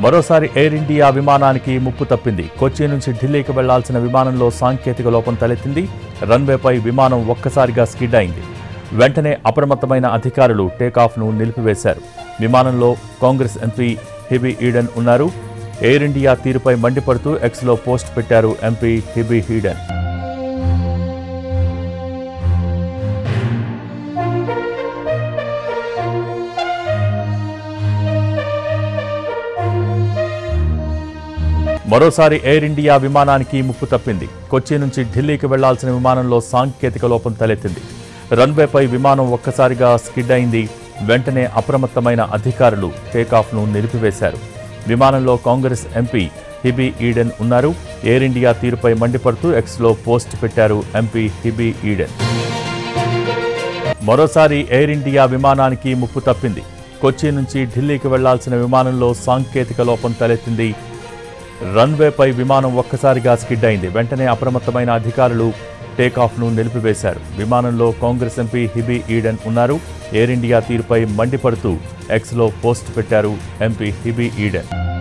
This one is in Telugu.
మరోసారి ఎయిర్ ఇండియా విమానానికి ముప్పు తప్పింది. కొచ్చి నుంచి ఢిల్లీకి వెళ్లాల్సిన విమానంలో సాంకేతిక లోపం తలెత్తింది. రన్వేపై విమానం ఒక్కసారిగా స్కిడ్ అయింది. వెంటనే అప్రమత్తమైన అధికారులు టేకాఫ్ను నిలిపివేశారు. విమానంలో కాంగ్రెస్ ఎంపీ హిబీ ఈడెన్ ఉన్నారు. ఎయిర్ ఇండియా తీరుపై మండిపడుతూ ఎక్స్లో పోస్ట్ పెట్టారు ఎంపీ హిబీ ఈడెన్. మరోసారి ఎయిర్ ఇండియా విమానానికి ముప్పు తప్పింది. కొచ్చి నుంచి ఢిల్లీకి వెళ్లాల్సిన విమానంలో సాంకేతిక లోపం తలెత్తింది. రన్వేపై విమానం ఒక్కసారిగా స్కిడ్ అయింది. వెంటనే అప్రమత్తమైన అధికారులు టేకాఫ్ను నిలిపివేశారు. విమానంలో కాంగ్రెస్ ఎంపీ హిబీ ఈడెన్ ఉన్నారు. ఎయిర్ ఇండియా తీరుపై మండిపడుతూ ఎక్స్లో పోస్ట్ పెట్టారు ఎంపీ హిబీ ఈడెన్. మరోసారి ఎయిర్ ఇండియా విమానానికి ముప్పు తప్పింది. కొచ్చి నుంచి ఢిల్లీకి వెళ్లాల్సిన విమానంలో సాంకేతిక లోపం తలెత్తింది. రన్వేపై విమానం ఒక్కసారిగా స్కిడ్ అయింది. వెంటనే అప్రమత్తమైన అధికారులు టేకాఫ్ను నిలిపివేశారు. విమానంలో కాంగ్రెస్ ఎంపీ హిబీ ఈడెన్ ఉన్నారు. ఎయిర్ ఇండియా తీరుపై మండిపడుతూ ఎక్స్లో పోస్ట్ పెట్టారు ఎంపీ హిబీ ఈడెన్.